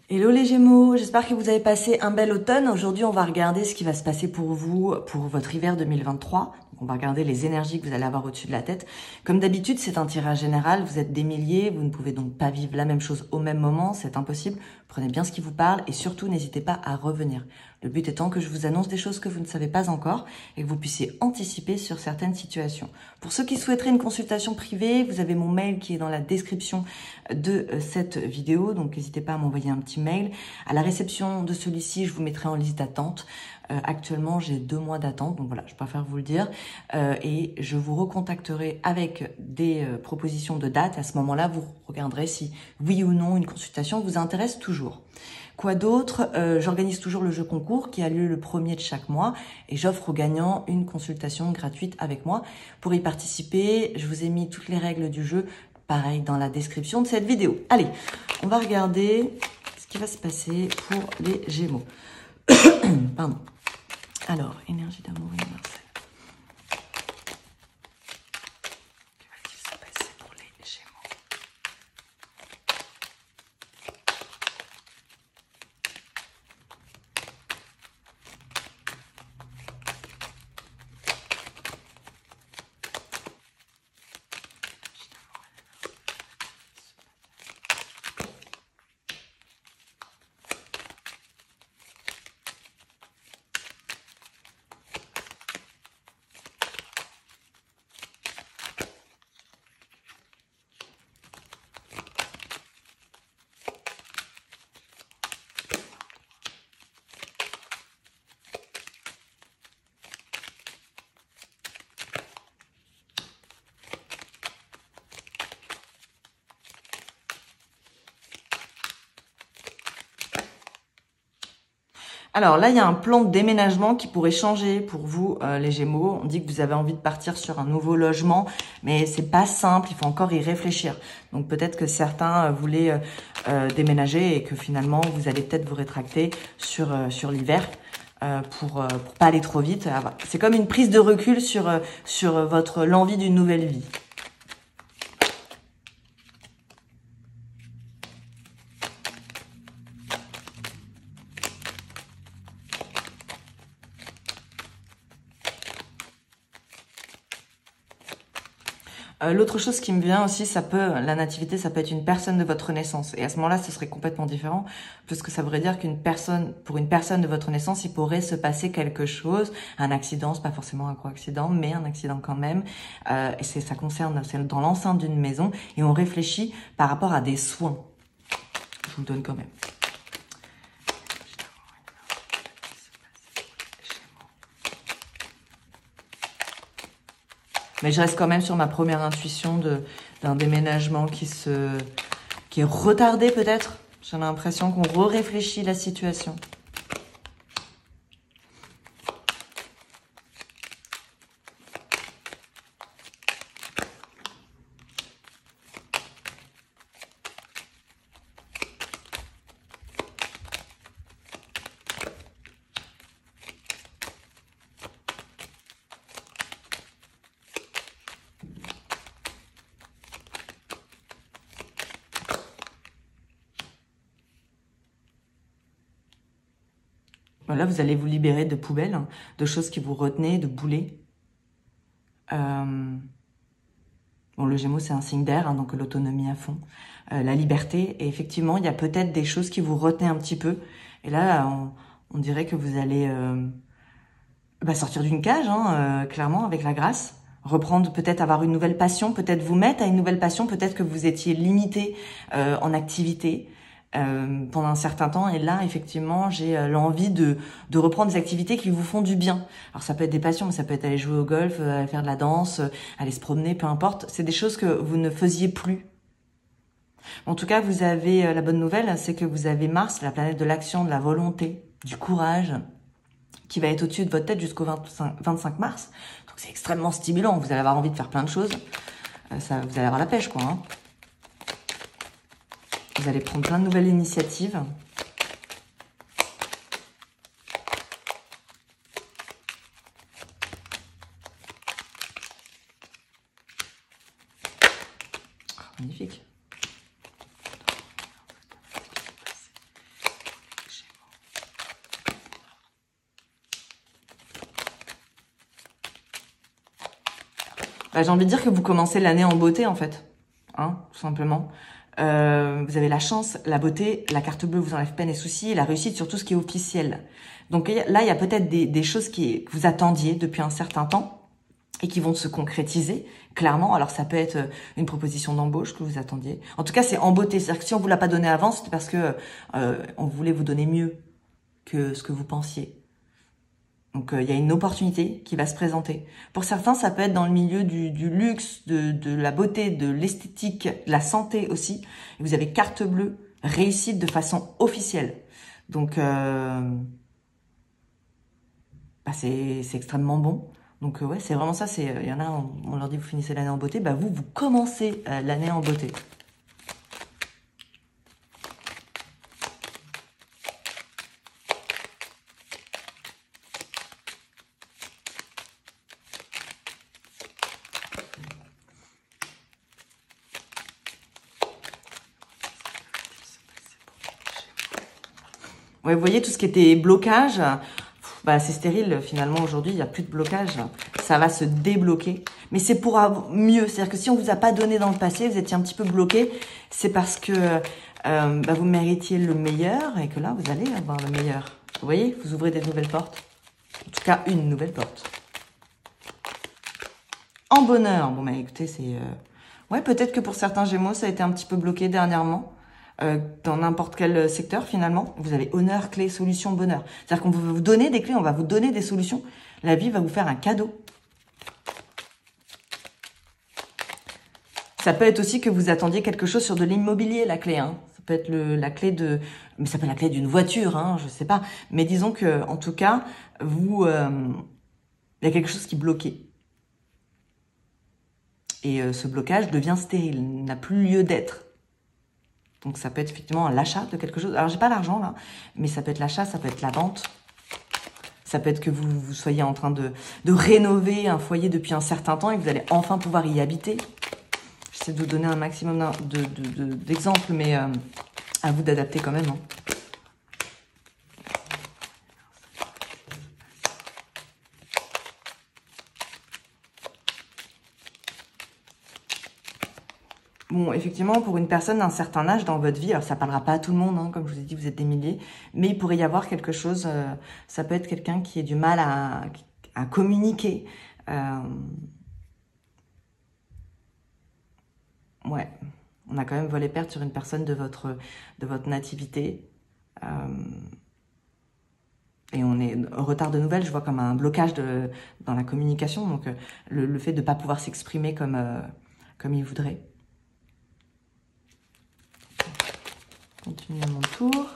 Hello les Gémeaux, j'espère que vous avez passé un bel automne. Aujourd'hui, on va regarder ce qui va se passer pour vous, pour votre hiver 2023. On va regarder les énergies que vous allez avoir au-dessus de la tête. Comme d'habitude, c'est un tirage général. Vous êtes des milliers, vous ne pouvez donc pas vivre la même chose au même moment, c'est impossible. Prenez bien ce qui vous parle et surtout, n'hésitez pas à revenir. Le but étant que je vous annonce des choses que vous ne savez pas encore et que vous puissiez anticiper sur certaines situations. Pour ceux qui souhaiteraient une consultation privée, vous avez mon mail qui est dans la description de cette vidéo, donc n'hésitez pas à m'envoyer un petit mail. À la réception de celui-ci, je vous mettrai en liste d'attente. Actuellement, j'ai 2 mois d'attente, donc voilà, je préfère vous le dire. Et je vous recontacterai avec des propositions de date. À ce moment-là, vous regarderez si oui ou non une consultation vous intéresse toujours. Quoi d'autre? J'organise toujours le jeu concours qui a lieu le 1er de chaque mois et j'offre aux gagnants une consultation gratuite avec moi. Pour y participer, je vous ai mis toutes les règles du jeu, pareil dans la description de cette vidéo. Allez, on va regarder ce qui va se passer pour les Gémeaux. Pardon. Alors, énergie d'amour universelle. Que va-t-il se passer pour les Gémeaux? Alors là, il y a un plan de déménagement qui pourrait changer pour vous, les Gémeaux. On dit que vous avez envie de partir sur un nouveau logement, mais c'est pas simple, il faut encore y réfléchir. Donc peut-être que certains voulaient déménager et que finalement, vous allez peut-être vous rétracter sur l'hiver pour pas aller trop vite. C'est comme une prise de recul sur l'envie d'une nouvelle vie. L'autre chose qui me vient aussi, la nativité, ça peut être une personne de votre naissance. Et à ce moment-là, ce serait complètement différent, puisque ça voudrait dire pour une personne de votre naissance, il pourrait se passer quelque chose, un accident, c'est pas forcément un gros accident, mais un accident quand même. Et ça concerne, c'est dans l'enceinte d'une maison, et on réfléchit par rapport à des soins. Je vous le donne quand même. Mais je reste quand même sur ma première intuition d'un déménagement qui est retardé peut-être. J'ai l'impression qu'on réfléchit la situation. Là, vous allez vous libérer de poubelles, de choses qui vous retenaient, de boulets. Bon, le Gémeaux, c'est un signe d'air, donc l'autonomie à fond. La liberté. Et effectivement, il y a peut-être des choses qui vous retenaient un petit peu. Et là, on dirait que vous allez sortir d'une cage, clairement, avec la grâce. Reprendre, peut-être avoir une nouvelle passion, peut-être vous mettre à une nouvelle passion, peut-être que vous étiez limité en activité. Pendant un certain temps, et là effectivement j'ai l'envie de reprendre des activités qui vous font du bien. Alors ça peut être des passions, mais ça peut être aller jouer au golf, aller faire de la danse, aller se promener, peu importe. C'est des choses que vous ne faisiez plus. En tout cas, vous avez la bonne nouvelle, c'est que vous avez Mars, la planète de l'action, de la volonté, du courage, qui va être au-dessus de votre tête jusqu'au 25 mars. Donc c'est extrêmement stimulant, vous allez avoir envie de faire plein de choses. Vous allez avoir la pêche, quoi. Vous allez prendre plein de nouvelles initiatives. Oh, magnifique. J'ai envie de dire que vous commencez l'année en beauté, en fait. Hein, tout simplement. Vous avez la chance, la beauté, la carte bleue vous enlève peine et soucis, et la réussite sur tout ce qui est officiel. Donc là, il y a peut-être des choses que vous attendiez depuis un certain temps et qui vont se concrétiser, clairement. Alors, ça peut être une proposition d'embauche que vous attendiez. En tout cas, c'est en beauté. C'est-à-dire que si on vous l'a pas donné avant, c'était parce que on voulait vous donner mieux que ce que vous pensiez. Donc, il y a une opportunité qui va se présenter. Pour certains, ça peut être dans le milieu du luxe, de la beauté, de l'esthétique, de la santé aussi. Et vous avez carte bleue, réussite de façon officielle. Donc, c'est extrêmement bon. Donc, ouais, c'est vraiment ça. Il y en a, on leur dit, vous finissez l'année en beauté. Vous commencez l'année en beauté. Ouais, vous voyez, tout ce qui était blocage, c'est stérile finalement aujourd'hui, il n'y a plus de blocage. Ça va se débloquer. Mais c'est pour mieux. C'est-à-dire que si on vous a pas donné dans le passé, vous étiez un petit peu bloqué, c'est parce que vous méritiez le meilleur et que là, vous allez avoir le meilleur. Vous voyez, vous ouvrez des nouvelles portes. En tout cas, une nouvelle porte. En bonheur. Bon, écoutez, c'est... Ouais, peut-être que pour certains Gémeaux, ça a été un petit peu bloqué dernièrement. Dans n'importe quel secteur finalement, vous avez honneur, clé, solution, bonheur. C'est-à-dire qu'on va vous donner des clés, on va vous donner des solutions. La vie va vous faire un cadeau. Ça peut être aussi que vous attendiez quelque chose sur de l'immobilier, la clé. Hein. Ça peut être la clé de... Mais ça peut être la clé d'une voiture, hein, je sais pas. Mais disons que, en tout cas, il y a quelque chose qui bloquait. Et ce blocage devient stérile, n'a plus lieu d'être. Donc, ça peut être effectivement l'achat de quelque chose. Alors, j'ai pas l'argent, là, mais ça peut être l'achat, ça peut être la vente. Ça peut être que vous soyez en train de rénover un foyer depuis un certain temps et que vous allez enfin pouvoir y habiter. J'essaie de vous donner un maximum d'exemples, mais à vous d'adapter quand même. Hein. Bon, effectivement, pour une personne d'un certain âge dans votre vie, alors ça parlera pas à tout le monde, hein, comme je vous ai dit, vous êtes des milliers, mais il pourrait y avoir quelque chose, ça peut être quelqu'un qui ait du mal à communiquer. Ouais, on a quand même volé perte sur une personne de votre nativité. Et on est en retard de nouvelles, je vois comme un blocage dans la communication, donc le fait de ne pas pouvoir s'exprimer comme il voudrait. Continue à mon tour.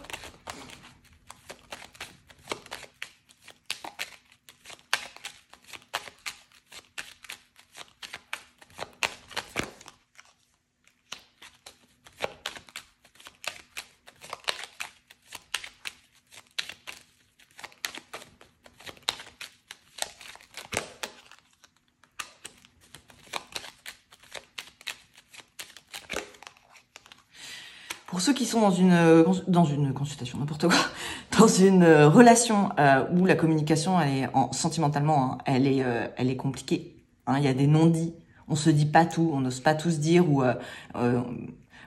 Pour ceux qui sont dans une consultation, n'importe quoi, dans une relation où la communication, elle est sentimentalement, hein, elle est compliquée. Hein, il y a des non-dits, on se dit pas tout, on n'ose pas tout se dire.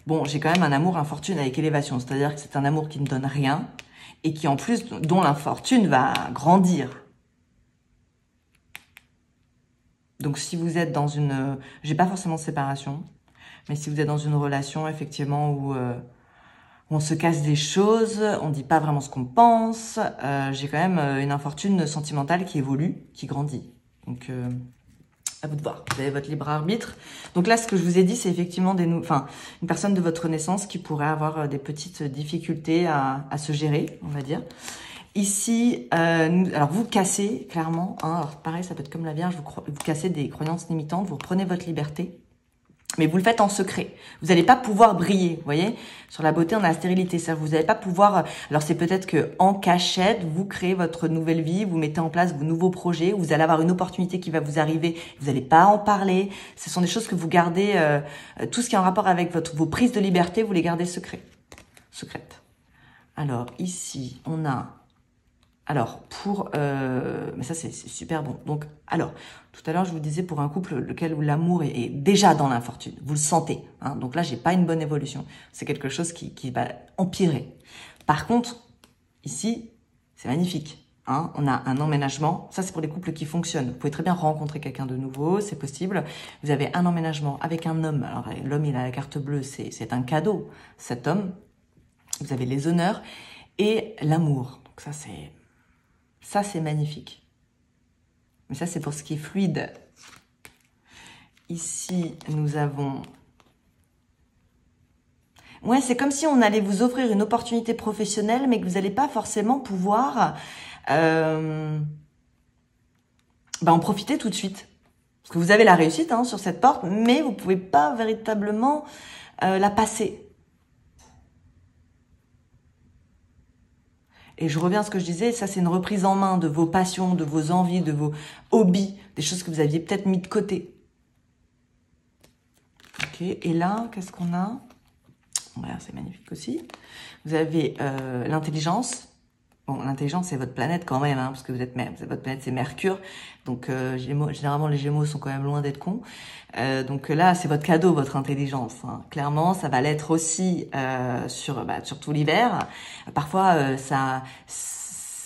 Bon, j'ai quand même un amour infortune avec élévation, c'est-à-dire que c'est un amour qui ne donne rien et qui en plus, dont l'infortune va grandir. Donc si vous êtes dans une, j'ai pas forcément de séparation, mais si vous êtes dans une relation effectivement où on se casse des choses, on dit pas vraiment ce qu'on pense, j'ai quand même une infortune sentimentale qui évolue, qui grandit. Donc à vous de voir, vous avez votre libre arbitre. Donc là, ce que je vous ai dit, c'est effectivement une personne de votre naissance qui pourrait avoir des petites difficultés à se gérer, on va dire. Ici, alors vous cassez clairement, hein, alors pareil, ça peut être comme la Vierge, vous cassez des croyances limitantes, vous reprenez votre liberté, mais vous le faites en secret. Vous n'allez pas pouvoir briller, vous voyez. Sur la beauté, on a la stérilité, c'est-à-dire vous n'allez pas pouvoir... Alors c'est peut-être que en cachette, vous créez votre nouvelle vie, vous mettez en place vos nouveaux projets, vous allez avoir une opportunité qui va vous arriver, vous n'allez pas en parler. Ce sont des choses que vous gardez, tout ce qui est en rapport avec vos prises de liberté, vous les gardez secrètes. Alors ici, on a Alors, mais ça, c'est super bon. Donc, alors, tout à l'heure, je vous disais pour un couple lequel l'amour est déjà dans l'infortune. Vous le sentez. Hein, donc là, j'ai pas une bonne évolution. C'est quelque chose qui va empirer. Par contre, ici, c'est magnifique. Hein, on a un emménagement. Ça, c'est pour les couples qui fonctionnent. Vous pouvez très bien rencontrer quelqu'un de nouveau. C'est possible. Vous avez un emménagement avec un homme. Alors, l'homme, il a la carte bleue. C'est un cadeau. Cet homme, vous avez les honneurs et l'amour. Donc ça, c'est magnifique. Mais ça, c'est pour ce qui est fluide. Ici, nous avons... Ouais, c'est comme si on allait vous offrir une opportunité professionnelle, mais que vous n'allez pas forcément pouvoir en profiter tout de suite. Parce que vous avez la réussite hein, sur cette porte, mais vous ne pouvez pas véritablement la passer. Et je reviens à ce que je disais, ça c'est une reprise en main de vos passions, de vos envies, de vos hobbies, des choses que vous aviez peut-être mis de côté. Ok, et là, qu'est-ce qu'on a? Voilà, c'est magnifique aussi. Vous avez l'intelligence. Bon, l'intelligence, c'est votre planète quand même, hein, parce que votre planète, c'est Mercure. Donc, généralement, les Gémeaux sont quand même loin d'être cons. Donc là, c'est votre cadeau, votre intelligence. Hein. Clairement, ça va l'être aussi surtout l'hiver. Parfois,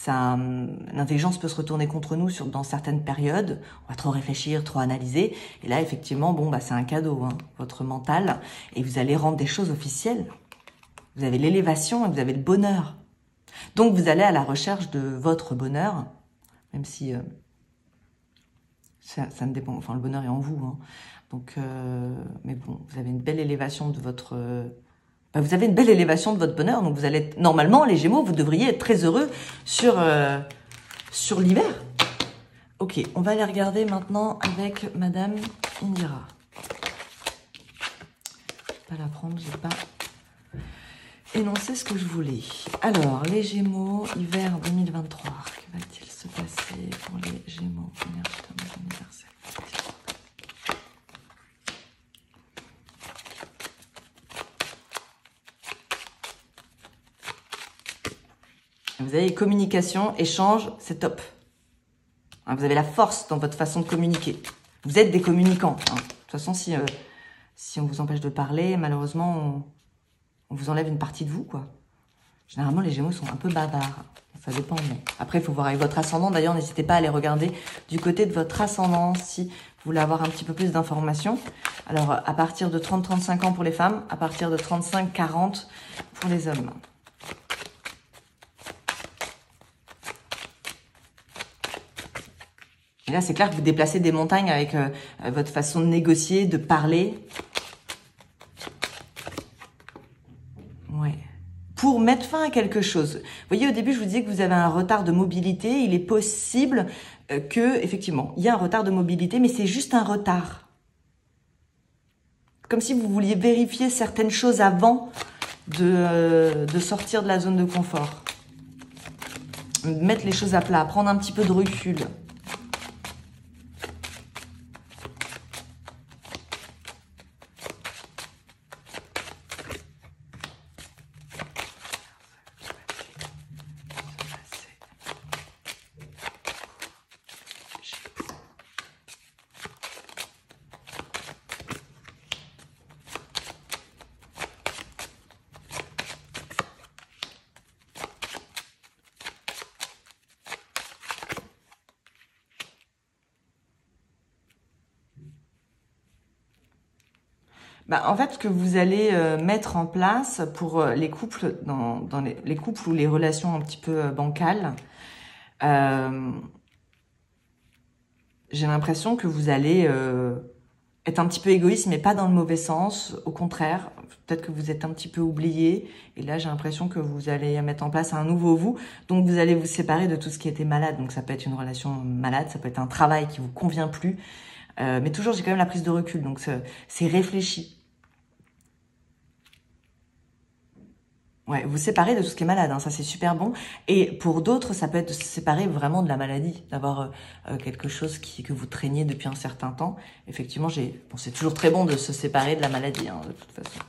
l'intelligence peut se retourner contre nous dans certaines périodes. On va trop réfléchir, trop analyser. Et là, effectivement, c'est un cadeau, hein, votre mental. Et vous allez rendre des choses officielles. Vous avez l'élévation et vous avez le bonheur. Donc, vous allez à la recherche de votre bonheur, même si ça ne dépend... Enfin, le bonheur est en vous. Hein. Donc, mais bon, vous avez une belle élévation de votre... vous avez une belle élévation de votre bonheur. Donc, vous allez être... Normalement, les Gémeaux, vous devriez être très heureux sur l'hiver. Ok, on va aller regarder maintenant avec Madame Indira. Pas la prendre, j'ai pas... énoncer ce que je voulais. Alors, les Gémeaux, hiver 2023. Que va-t-il se passer pour les Gémeaux? Énergie d'amour universelle. Vous avez communication, échange, c'est top. Vous avez la force dans votre façon de communiquer. Vous êtes des communicants. Hein. De toute façon, si on vous empêche de parler, malheureusement, on vous enlève une partie de vous, quoi. Généralement, les Gémeaux sont un peu bavards. Ça dépend, mais... Après, il faut voir avec votre ascendant. D'ailleurs, n'hésitez pas à aller regarder du côté de votre ascendant si vous voulez avoir un petit peu plus d'informations. Alors, à partir de 30-35 ans pour les femmes, à partir de 35-40 pour les hommes. Et là, c'est clair que vous déplacez des montagnes avec votre façon de négocier, de parler. Ouais. Pour mettre fin à quelque chose. Vous voyez, au début, je vous disais que vous avez un retard de mobilité. Il est possible que, effectivement, il y a un retard de mobilité, mais c'est juste un retard. Comme si vous vouliez vérifier certaines choses avant de sortir de la zone de confort. Mettre les choses à plat, prendre un petit peu de recul. En fait, ce que vous allez mettre en place pour les couples, dans les couples ou les relations un petit peu bancales, j'ai l'impression que vous allez être un petit peu égoïste, mais pas dans le mauvais sens. Au contraire, peut-être que vous êtes un petit peu oublié. Et là, j'ai l'impression que vous allez mettre en place un nouveau vous. Donc, vous allez vous séparer de tout ce qui était malade. Donc, ça peut être une relation malade, ça peut être un travail qui vous convient plus. Mais toujours, j'ai quand même la prise de recul. Donc, c'est réfléchi. Ouais, vous séparez de tout ce qui est malade, hein, ça c'est super bon. Et pour d'autres, ça peut être de se séparer vraiment de la maladie, d'avoir quelque chose que vous traîniez depuis un certain temps. Effectivement, c'est toujours très bon de se séparer de la maladie, hein, de toute façon.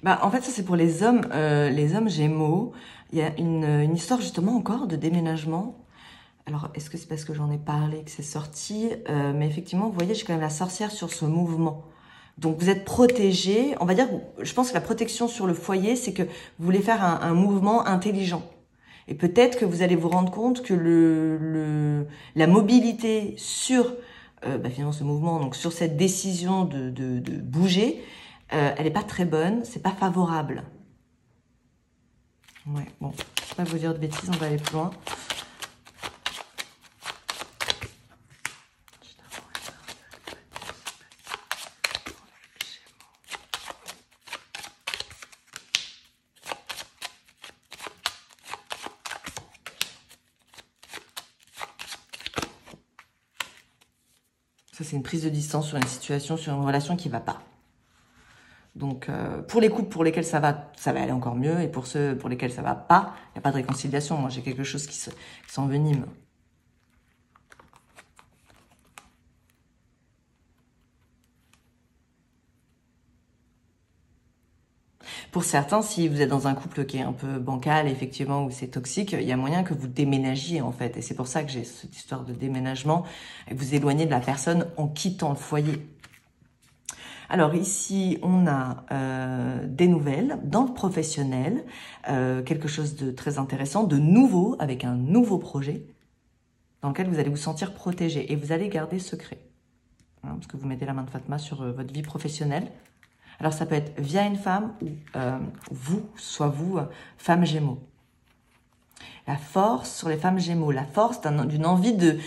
Bah, en fait, ça c'est pour les hommes Gémeaux. Il y a une histoire justement encore de déménagement. Alors, est-ce que c'est parce que j'en ai parlé que c'est sorti? Mais effectivement, vous voyez, j'ai quand même la sorcière sur ce mouvement. Donc, vous êtes protégé. On va dire, je pense que la protection sur le foyer, c'est que vous voulez faire un mouvement intelligent. Et peut-être que vous allez vous rendre compte que la mobilité sur finalement ce mouvement, donc sur cette décision de bouger, elle n'est pas très bonne, c'est pas favorable. Ouais, bon, je ne vais pas vous dire de bêtises, on va aller plus loin. Ça, c'est une prise de distance sur une situation, sur une relation qui ne va pas. Donc, pour les couples pour lesquels ça va aller encore mieux. Et pour ceux pour lesquels ça va pas, il n'y a pas de réconciliation. Moi, j'ai quelque chose qui s'envenime. Pour certains, si vous êtes dans un couple qui est un peu bancal, effectivement, où c'est toxique, il y a moyen que vous déménagiez, en fait. Et c'est pour ça que j'ai cette histoire de déménagement, et que vous éloignez de la personne en quittant le foyer. Alors ici, on a des nouvelles dans le professionnel, quelque chose de très intéressant, de nouveau, avec un nouveau projet, dans lequel vous allez vous sentir protégé, et vous allez garder secret. Hein, parce que vous mettez la main de Fatma sur votre vie professionnelle. Alors, ça peut être via une femme ou vous, femme Gémeaux. La force sur les femmes Gémeaux, la force d'une envie de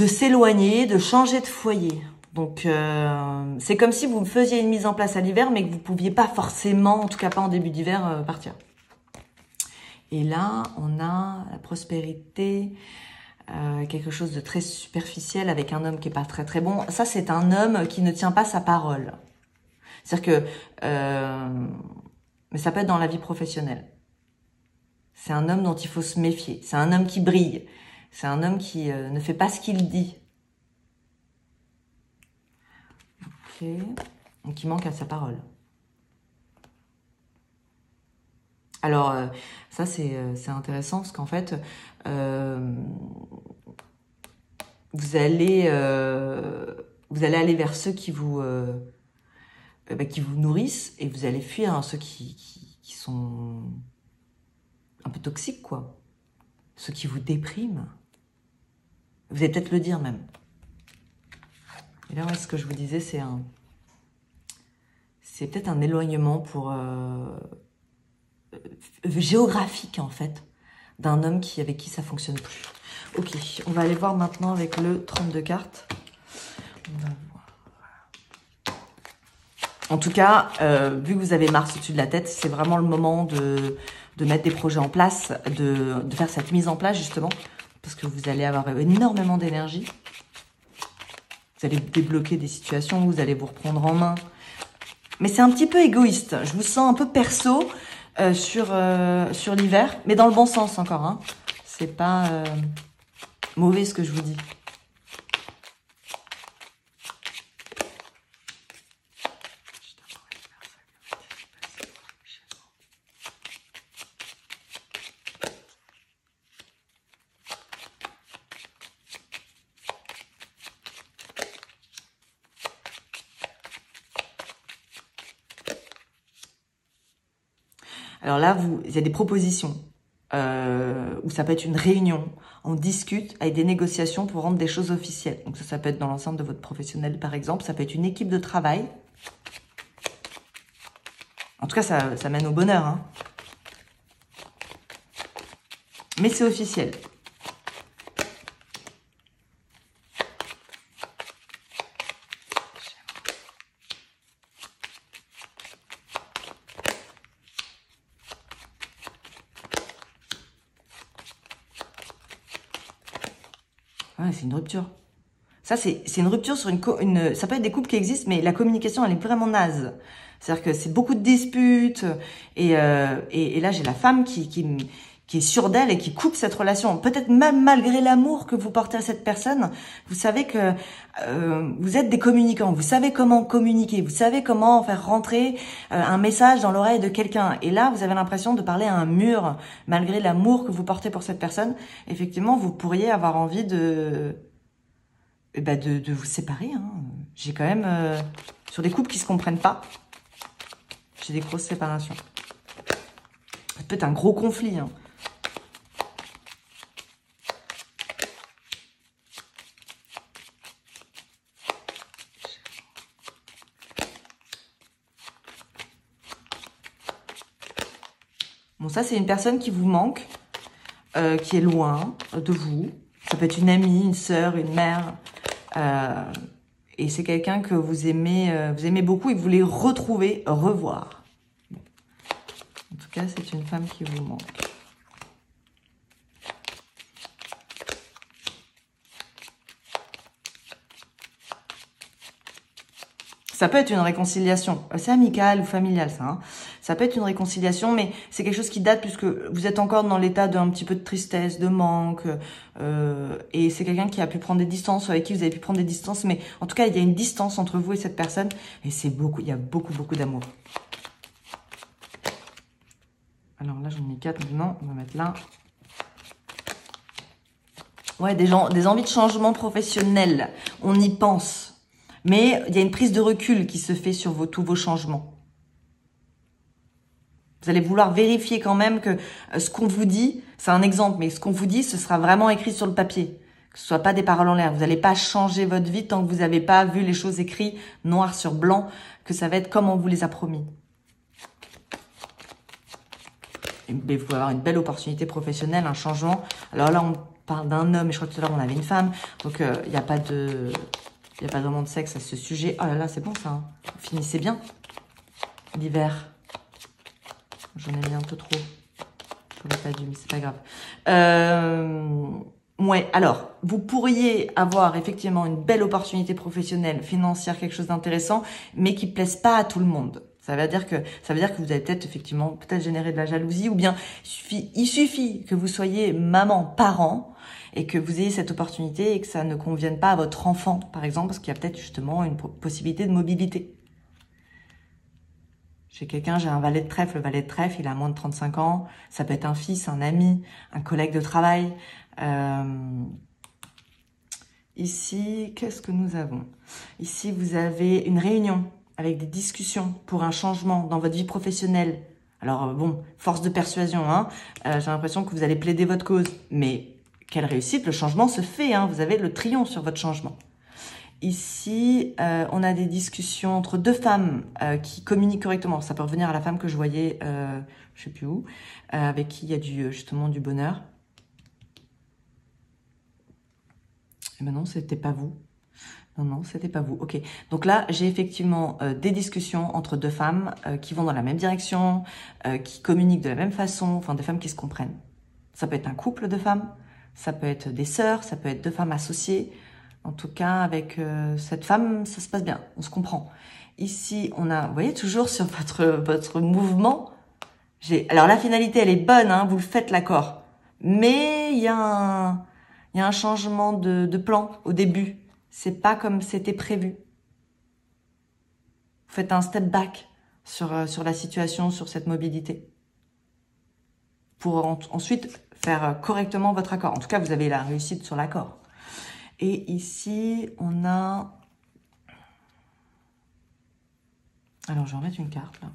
s'éloigner, de changer de foyer. Donc, c'est comme si vous faisiez une mise en place à l'hiver, mais que vous ne pouviez pas forcément, en tout cas pas en début d'hiver, partir. Et là, on a la prospérité, quelque chose de très superficiel avec un homme qui n'est pas très très bon. Ça, c'est un homme qui ne tient pas sa parole. C'est-à-dire que, mais ça peut être dans la vie professionnelle. C'est un homme dont il faut se méfier. C'est un homme qui brille. C'est un homme qui ne fait pas ce qu'il dit. Ok. Donc, il manque à sa parole. Alors, ça, c'est intéressant parce qu'en fait, vous allez aller vers ceux qui vous nourrissent et vous allez fuir ceux qui sont un peu toxiques, quoi. Ceux qui vous dépriment. Vous allez peut-être le dire même. Et là, ouais, ce que je vous disais, c'est peut-être un éloignement pour géographique, en fait, d'un homme avec qui ça fonctionne plus. Ok, on va aller voir maintenant avec le 32 cartes. On va voir. En tout cas, vu que vous avez Mars au-dessus de la tête, c'est vraiment le moment de mettre des projets en place, de faire cette mise en place, justement, parce que vous allez avoir énormément d'énergie. Vous allez débloquer des situations, vous allez vous reprendre en main. Mais c'est un petit peu égoïste. Je vous sens un peu perso sur l'hiver, mais dans le bon sens encore. Hein. C'est pas mauvais ce que je vous dis. Alors là, il y a des propositions, où ça peut être une réunion, on discute avec des négociations pour rendre des choses officielles. Donc ça peut être dans l'ensemble de votre professionnel, par exemple. Ça peut être une équipe de travail. En tout cas, ça mène au bonheur. Hein. Mais c'est officiel. Ouais, c'est une rupture. Ça, c'est une rupture sur ça peut être des couples qui existent, mais la communication, elle est vraiment naze. C'est-à-dire que c'est beaucoup de disputes. Et là, j'ai la femme qui qui est sûre d'elle et qui coupe cette relation. Peut-être même malgré l'amour que vous portez à cette personne, vous savez que vous êtes des communicants, vous savez comment communiquer, vous savez comment faire rentrer un message dans l'oreille de quelqu'un. Et là, vous avez l'impression de parler à un mur, malgré l'amour que vous portez pour cette personne. Effectivement, vous pourriez avoir envie de vous séparer. Hein. J'ai quand même, sur des couples qui se comprennent pas, j'ai des grosses séparations. Ça peut être un gros conflit. Hein. Bon, ça, c'est une personne qui vous manque, qui est loin de vous. Ça peut être une amie, une sœur, une mère. Et c'est quelqu'un que vous aimez beaucoup et que vous voulez retrouver, revoir. Bon. En tout cas, c'est une femme qui vous manque. Ça peut être une réconciliation, c'est amical ou familial ça. Hein. Ça peut être une réconciliation, mais c'est quelque chose qui date puisque vous êtes encore dans l'état d'un petit peu de tristesse, de manque. Et c'est quelqu'un qui a pu prendre des distances, avec qui vous avez pu prendre des distances. Mais en tout cas, il y a une distance entre vous et cette personne. Et c'est beaucoup, il y a beaucoup d'amour. Alors là, j'en ai 4 maintenant. On va mettre là. Ouais, des envies de changement professionnel. On y pense. Mais il y a une prise de recul qui se fait sur tous vos changements. Vous allez vouloir vérifier quand même que ce qu'on vous dit, c'est un exemple, mais ce qu'on vous dit, ce sera vraiment écrit sur le papier. Que ce soit pas des paroles en l'air. Vous n'allez pas changer votre vie tant que vous n'avez pas vu les choses écrites noir sur blanc, que ça va être comme on vous les a promis. Et vous pouvez avoir une belle opportunité professionnelle, un changement. Alors là, on parle d'un homme, et je crois que tout à l'heure, on avait une femme. Donc, il n'y a pas de... Il n'y a pas vraiment de sexe à ce sujet. Oh là là, c'est bon ça. Hein. Finissez bien. L'hiver. J'en ai mis un peu trop. J'aurais pas dû, mais c'est pas grave. Ouais, alors, vous pourriez avoir effectivement une belle opportunité professionnelle, financière, quelque chose d'intéressant, mais qui ne plaise pas à tout le monde. Ça veut dire que vous allez peut-être générer de la jalousie, ou bien il suffit que vous soyez maman, parent, et que vous ayez cette opportunité et que ça ne convienne pas à votre enfant, par exemple, parce qu'il y a peut-être justement une possibilité de mobilité. J'ai un valet de trèfle. Le valet de trèfle, il a moins de 35 ans. Ça peut être un fils, un ami, un collègue de travail. Ici, qu'est-ce que nous avons? Ici, vous avez une réunion avec des discussions pour un changement dans votre vie professionnelle. Alors bon, force de persuasion, hein. J'ai l'impression que vous allez plaider votre cause, mais quelle réussite, le changement se fait, hein. Vous avez le triomphe sur votre changement. Ici, on a des discussions entre deux femmes qui communiquent correctement. Ça peut revenir à la femme que je voyais, je sais plus où, avec qui il y a justement du bonheur. Et ben non, c'était pas vous. Non, c'était pas vous. Ok. Donc là, j'ai effectivement des discussions entre deux femmes qui vont dans la même direction, qui communiquent de la même façon, enfin des femmes qui se comprennent. Ça peut être un couple de femmes, ça peut être des sœurs, ça peut être deux femmes associées. En tout cas, avec cette femme, ça se passe bien, on se comprend. Ici, on a, vous voyez, toujours sur votre mouvement, alors la finalité, elle est bonne, hein, vous le faites l'accord. Mais il y a un changement de plan au début. C'est pas comme c'était prévu. Vous faites un step back sur la situation, sur cette mobilité. Pour ensuite faire correctement votre accord. En tout cas, vous avez la réussite sur l'accord. Et ici, on a... Alors, je vais remettre une carte, là.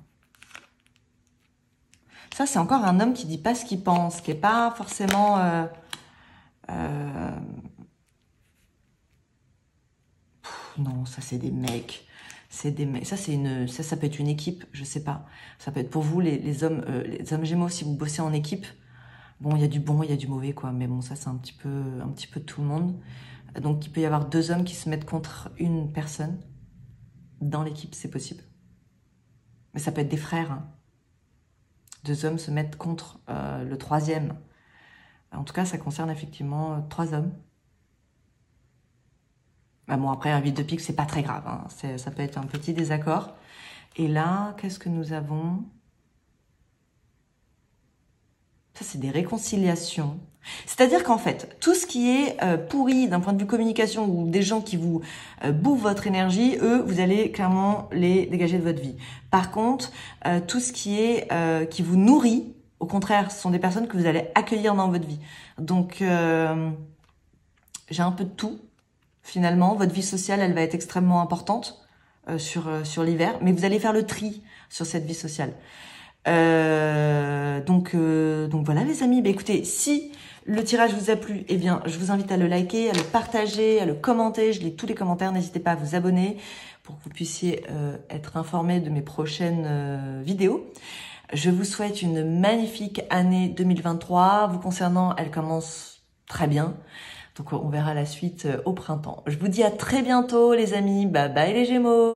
Ça, c'est encore un homme qui dit pas ce qu'il pense, qui est pas forcément... non, ça, c'est des mecs. C'est des mecs. Ça, ça peut être une équipe, je sais pas. Ça peut être pour vous, les hommes Gémeaux, si vous bossez en équipe. Bon, il y a du bon, il y a du mauvais, quoi. Mais bon, ça, c'est un petit peu tout le monde. Donc, il peut y avoir deux hommes qui se mettent contre une personne. Dans l'équipe, c'est possible. Mais ça peut être des frères. Hein. Deux hommes se mettent contre le troisième. En tout cas, ça concerne effectivement 3 hommes. Bah bon, après, un 8 de pique, c'est pas très grave. Hein. Ça peut être un petit désaccord. Et là, qu'est-ce que nous avons? Ça, c'est des réconciliations. C'est-à-dire qu'en fait, tout ce qui est pourri d'un point de vue communication ou des gens qui vous bouffent votre énergie, eux, vous allez clairement les dégager de votre vie. Par contre, tout ce qui est qui vous nourrit, au contraire, ce sont des personnes que vous allez accueillir dans votre vie. Donc, j'ai un peu de tout. Finalement, votre vie sociale, elle va être extrêmement importante sur l'hiver, mais vous allez faire le tri sur cette vie sociale. Donc voilà les amis, écoutez, si le tirage vous a plu, eh bien je vous invite à le liker, à le partager, à le commenter, je lis tous les commentaires, n'hésitez pas à vous abonner pour que vous puissiez être informé de mes prochaines vidéos. Je vous souhaite une magnifique année 2023, vous concernant, elle commence très bien, donc on verra la suite au printemps. Je vous dis à très bientôt les amis, bye bye les Gémeaux.